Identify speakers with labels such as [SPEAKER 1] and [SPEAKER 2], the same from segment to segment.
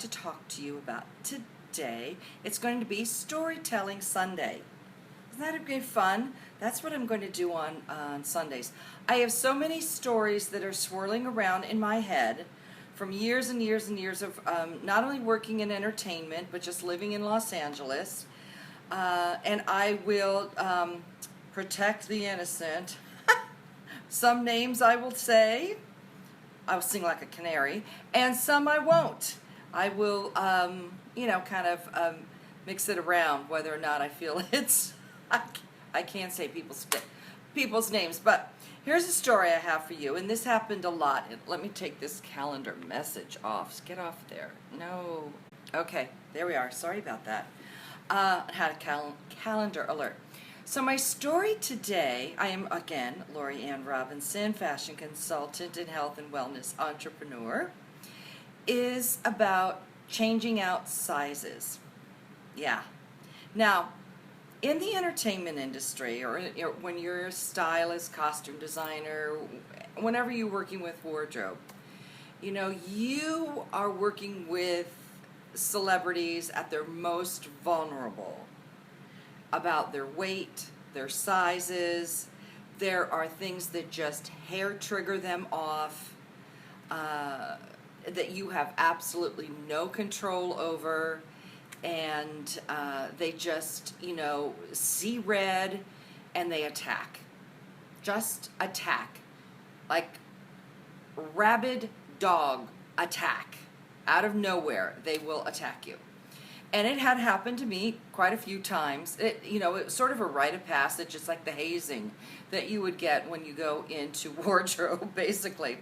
[SPEAKER 1] to talk to you about today. It's going to be Storytelling Sunday. Isn't that a great fun? That's what I'm going to do on Sundays. I have so many stories that are swirling around in my head from years and years and years of not only working in entertainment, but just living in Los Angeles. And I will protect the innocent. Some names I will say. I will sing like a canary. And some I won't. I will, kind of mix it around whether or not I feel it's... I can't say people's names, but here's a story I have for you, and this happened a lot. Let me take this calendar message off. Get off there. No. Okay, there we are. Sorry about that. I had a calendar alert. So my story today, I am, again, Lori Ann Robinson, fashion consultant and health and wellness entrepreneur, is about changing out sizes. Yeah. Now, in the entertainment industry, or when you're a stylist, costume designer, whenever you're working with wardrobe, you are working with celebrities at their most vulnerable about their weight, their sizes. There are things that just hair trigger them off, that you have absolutely no control over. And they just, see red and they attack. Just attack. Like rabid dog attack. Out of nowhere, they will attack you. And it had happened to me quite a few times. It was sort of a rite of passage, just like the hazing that you would get when you go into wardrobe, basically.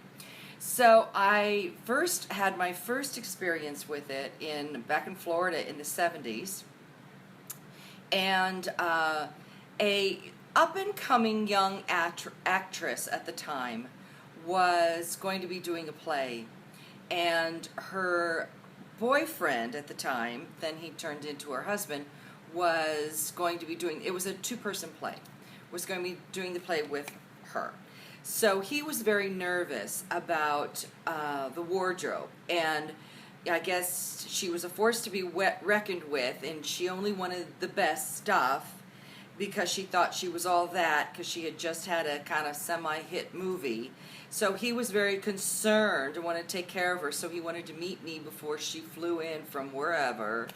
[SPEAKER 1] So I first had my first experience with it back in Florida in the 70s, and a up-and-coming young actress at the time was going to be doing a play, and her boyfriend at the time, then he turned into her husband, was going to be doing, it was a two-person play, was going to be doing the play with her. So he was very nervous about the wardrobe, and I guess she was a force to be reckoned with, and she only wanted the best stuff because she thought she was all that because she had just had a kind of semi-hit movie. So he was very concerned and wanted to take care of her, so he wanted to meet me before she flew in from wherever.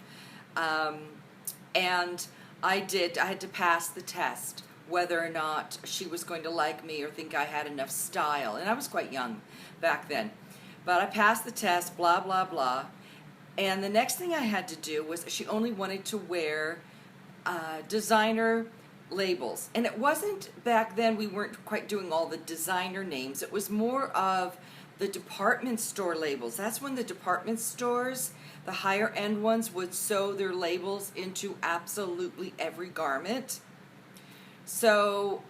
[SPEAKER 1] And I had to pass the test, whether or not she was going to like me or think I had enough style. And I was quite young back then. But I passed the test, blah, blah, blah. And the next thing I had to do was she only wanted to wear designer labels. And it wasn't back then, we weren't quite doing all the designer names. It was more of the department store labels. That's when the department stores, the higher end ones, would sew their labels into absolutely every garment. So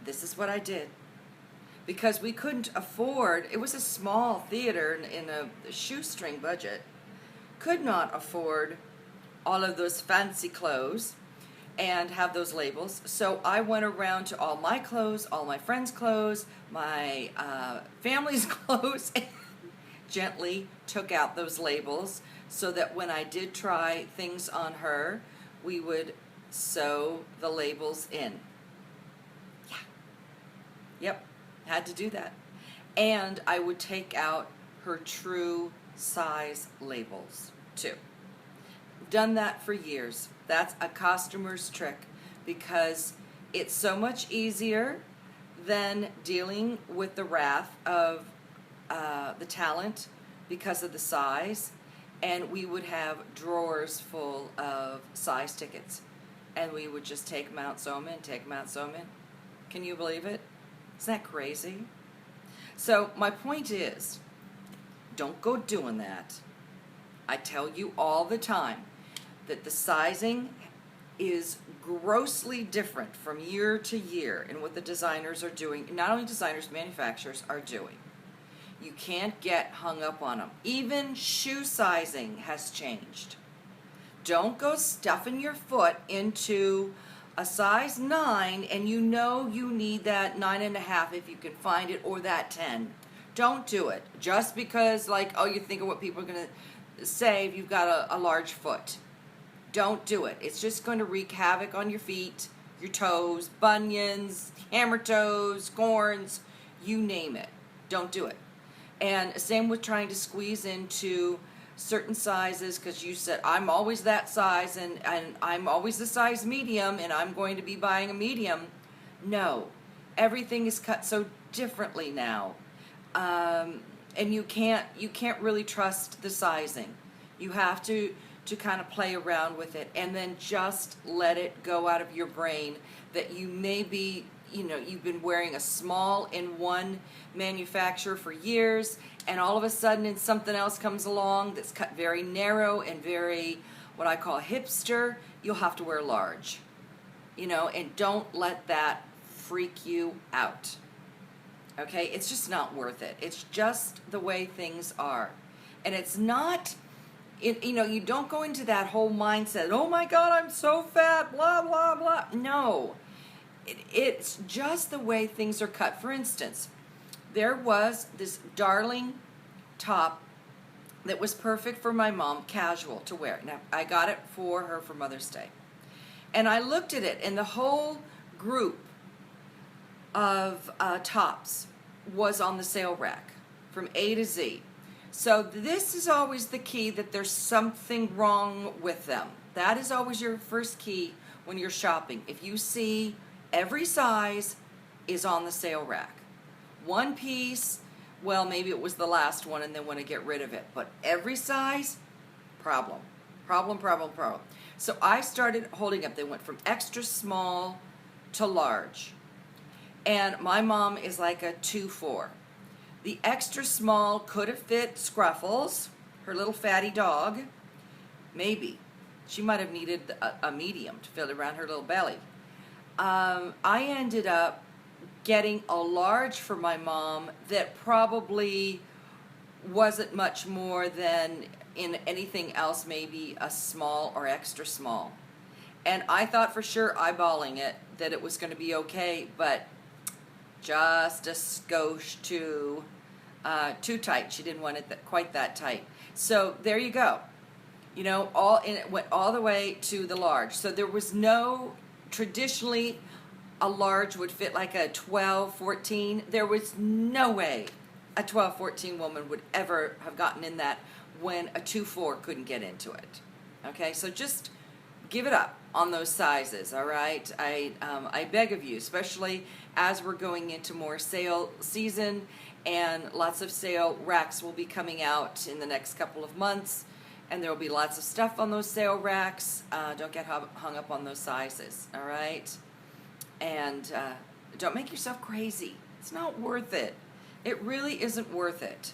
[SPEAKER 1] this is what I did, because we couldn't afford, it was a small theater in a shoestring budget, could not afford all of those fancy clothes and have those labels. So I went around to all my clothes, all my friends' clothes, my family's clothes, and gently took out those labels so that when I did try things on her, we would sew the labels in. Yeah. Yep, had to do that. And I would take out her true size labels too. Done that for years. That's a costumer's trick, because it's so much easier than dealing with the wrath of the talent because of the size. And we would have drawers full of size tickets, and we would just take them out, sew them in, take them out, sew them in. Can you believe it? Isn't that crazy? So my point is, don't go doing that. I tell you all the time that the sizing is grossly different from year to year in what the designers are doing. Not only designers, manufacturers are doing. You can't get hung up on them. Even shoe sizing has changed. Don't go stuffing your foot into a size 9 and you know you need that 9.5 if you can find it, or that 10. Don't do it just because, like, oh, you think of what people are going to say if you've got a large foot. Don't do it. It's just going to wreak havoc on your feet, your toes, bunions, hammer toes, corns, you name it. Don't do it. And same with trying to squeeze into certain sizes, because you said, I'm always that size, and I'm always the size medium, and I'm going to be buying a medium. No. Everything is cut so differently now. And you can't really trust the sizing. You have to kind of play around with it, and then just let it go out of your brain that you may be, you've been wearing a small in one manufacturer for years, and all of a sudden something else comes along that's cut very narrow and very, what I call hipster. You'll have to wear large, and don't let that freak you out. Okay, it's just not worth it. It's just the way things are, and it's not. You don't go into that whole mindset, oh my God, I'm so fat, blah, blah, blah. No, it's just the way things are cut. For instance, there was this darling top that was perfect for my mom, casual to wear. Now, I got it for her for Mother's Day. And I looked at it, and the whole group of tops was on the sale rack from A to Z. So this is always the key, that there's something wrong with them. That is always your first key when you're shopping. If you see every size is on the sale rack. One piece, well, maybe it was the last one and they want to get rid of it. But every size, problem. So I started holding up. They went from extra small to large. And my mom is like a 2'4". The extra small could have fit Scruffles, her little fatty dog. Maybe. She might have needed a medium to fit around her little belly. I ended up getting a large for my mom that probably wasn't much more than in anything else, maybe a small or extra small. And I thought for sure, eyeballing it, that it was going to be okay, but just a skosh too tight. She didn't want it quite that tight. So there you go. It went all the way to the large. So there was no, traditionally, a large would fit like a 12, 14. There was no way a 12, 14 woman would ever have gotten in that when a 2'4" couldn't get into it. Okay, so just give it up on those sizes, all right? I beg of you, especially as we're going into more sale season, and lots of sale racks will be coming out in the next couple of months, and there will be lots of stuff on those sale racks. Don't get hung up on those sizes, all right? And don't make yourself crazy. It's not worth it. It really isn't worth it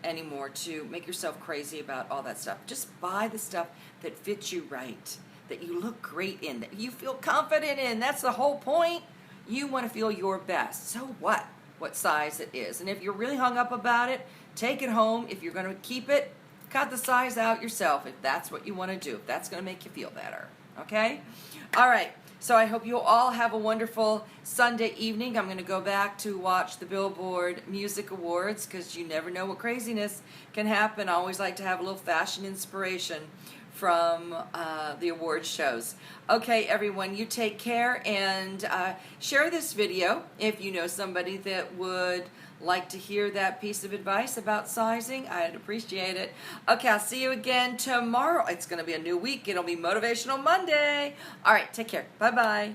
[SPEAKER 1] anymore to make yourself crazy about all that stuff. Just buy the stuff that fits you right, that you look great in, that you feel confident in. That's the whole point. You want to feel your best. So what size it is. And if you're really hung up about it, take it home. If you're going to keep it, cut the size out yourself if that's what you want to do, if that's going to make you feel better. Okay? All right. So I hope you all have a wonderful Sunday evening. I'm going to go back to watch the Billboard Music Awards, because you never know what craziness can happen. I always like to have a little fashion inspiration from the award shows. Okay, everyone, you take care, and share this video if you know somebody that would like to hear that piece of advice about sizing. I'd appreciate it. Okay, I'll see you again tomorrow. It's going to be a new week. It'll be Motivational Monday. All right, take care. Bye-bye.